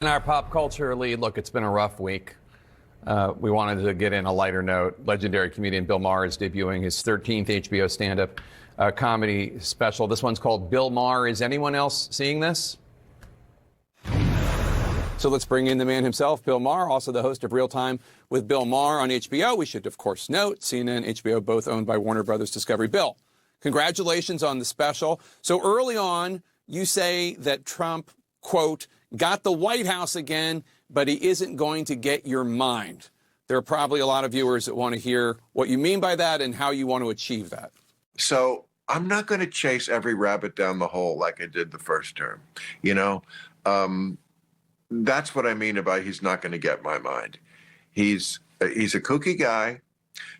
In our pop culture lead, look, it's been a rough week. We wanted to get in a lighter note. Legendary comedian Bill Maher is debuting his 13th HBO stand-up comedy special. This one's called Bill Maher. Is anyone else seeing this? So let's bring in the man himself, Bill Maher, also the host of Real Time with Bill Maher on HBO. We should, of course, note CNN, HBO, both owned by Warner Brothers Discovery. Bill, congratulations on the special. So early on, you say that Trump, quote, got the White House again, but he isn't going to get your mind. There are probably a lot of viewers that want to hear what you mean by that and how you want to achieve that. So I'm not going to chase every rabbit down the hole like I did the first term. You know, that's what I mean about he's not going to get my mind. He's a kooky guy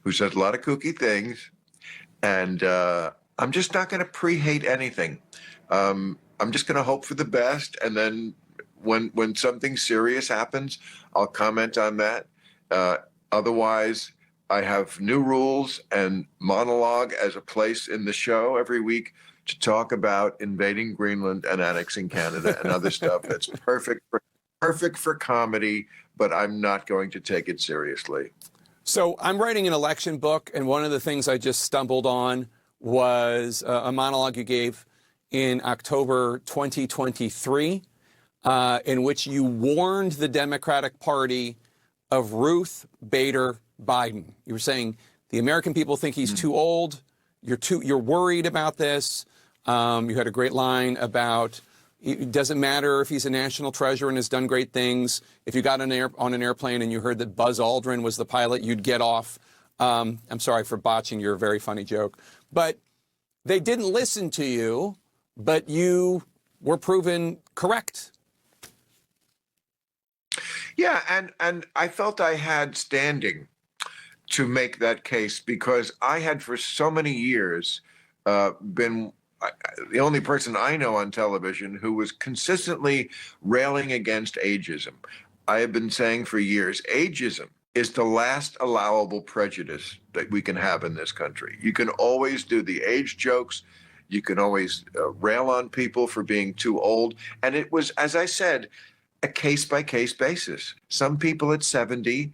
who says a lot of kooky things, and I'm just not going to pre-hate anything. I'm just going to hope for the best, and then when something serious happens, I'll comment on that. Otherwise, I have new rules and monologue as a place in the show every week to talk about invading Greenland and annexing Canada and other stuff that's perfect for comedy, but I'm not going to take it seriously. So I'm writing an election book, and one of the things I just stumbled on was a monologue you gave in October 2023, in which you warned the Democratic Party of Ruth Bader Biden. You were saying the American people think he's too old. You're worried about this. You had a great line about it doesn't matter if he's a national treasure and has done great things. If you got on an airplane and you heard that Buzz Aldrin was the pilot, you'd get off. I'm sorry for botching your very funny joke. But they didn't listen to you, but you were proven correct. Yeah, and I felt I had standing to make that case because I had for so many years been the only person I know on television who was consistently railing against ageism. I have been saying for years, ageism is the last allowable prejudice that we can have in this country. You can always do the age jokes. You can always rail on people for being too old. And it was, as I said, a case-by-case basis. Some people at 70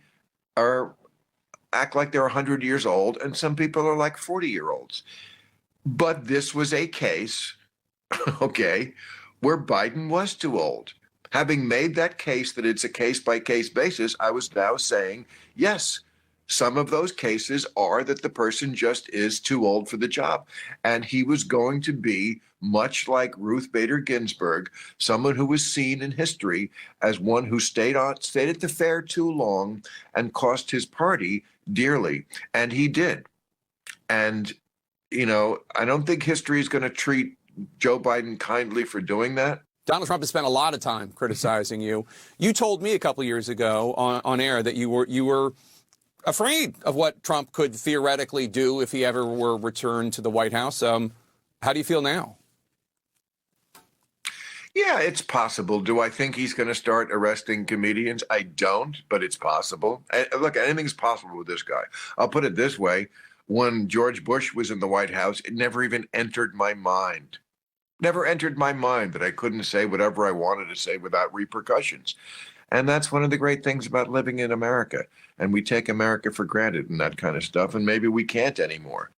act like they're 100 years old, and some people are like 40-year-olds. But this was a case, okay, where Biden was too old. Having made that case that it's a case-by-case basis, I was now saying, yes, some of those cases are that the person just is too old for the job. And he was going to be, much like Ruth Bader Ginsburg, someone who was seen in history as one who stayed at the fair too long and cost his party dearly. And he did. And, you know, I don't think history is going to treat Joe Biden kindly for doing that. Donald Trump has spent a lot of time criticizing you. You told me a couple of years ago on air that you were afraid of what Trump could theoretically do if he ever were returned to the White House. How do you feel now? Yeah, it's possible. Do I think he's going to start arresting comedians? I don't, but it's possible. Look, anything's possible with this guy. I'll put it this way. When George Bush was in the White House, it never even entered my mind. Never entered my mind that I couldn't say whatever I wanted to say without repercussions. And that's one of the great things about living in America. And we take America for granted and that kind of stuff. And maybe we can't anymore.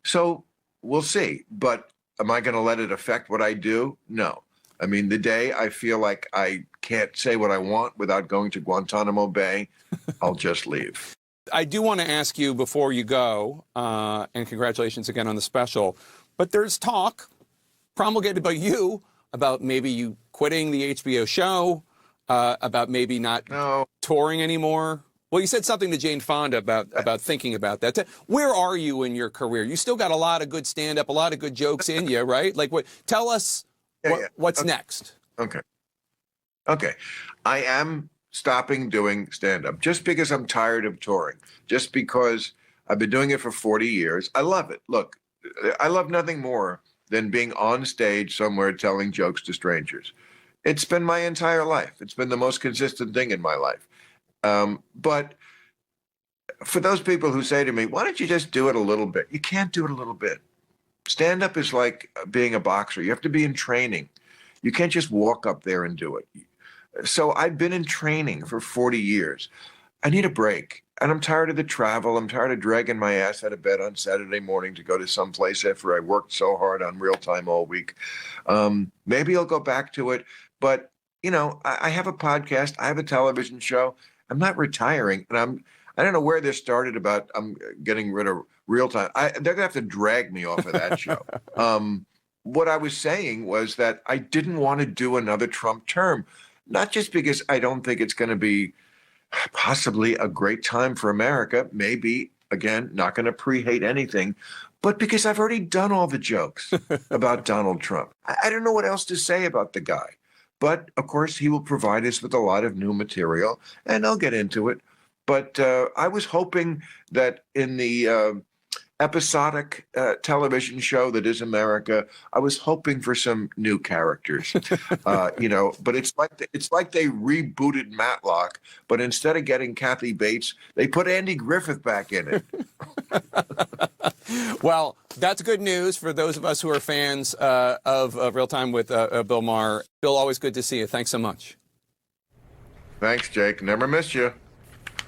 So we'll see. But am I going to let it affect what I do? No. I mean, the day I feel like I can't say what I want without going to Guantanamo Bay, I'll just leave. I do want to ask you before you go, and congratulations again on the special, but there's talk promulgated by you about maybe you quitting the HBO show, about maybe not touring anymore. Well, you said something to Jane Fonda about thinking about that. Where are you in your career? You still got a lot of good stand-up, a lot of good jokes in you, right? Like, tell us what's next. Okay. I am stopping doing stand-up just because I'm tired of touring, just because I've been doing it for 40 years. I love it. Look, I love nothing more than being on stage somewhere telling jokes to strangers. It's been my entire life. It's been the most consistent thing in my life. But for those people who say to me, why don't you just do it a little bit? You can't do it a little bit. Stand-up is like being a boxer. You have to be in training. You can't just walk up there and do it. So I've been in training for 40 years. I need a break. And I'm tired of the travel. I'm tired of dragging my ass out of bed on Saturday morning to go to some place after I worked so hard on real time all week. Maybe I'll go back to it. But, I have a podcast. I have a television show. I'm not retiring. And I don't know where this started about I'm getting rid of real time. They're going to have to drag me off of that show. What I was saying was that I didn't want to do another Trump term, not just because I don't think it's going to be possibly a great time for America, maybe, again, not going to pre-hate anything, but because I've already done all the jokes about Donald Trump. I don't know what else to say about the guy. But, of course, he will provide us with a lot of new material, and I'll get into it. But I was hoping that in the episodic television show that is America, I was hoping for some new characters, but it's like they rebooted Matlock, but instead of getting Kathy Bates, they put Andy Griffith back in it. Well, that's good news for those of us who are fans of Real Time with Bill Maher. Bill, always good to see you. Thanks so much. Thanks, Jake. Never missed you.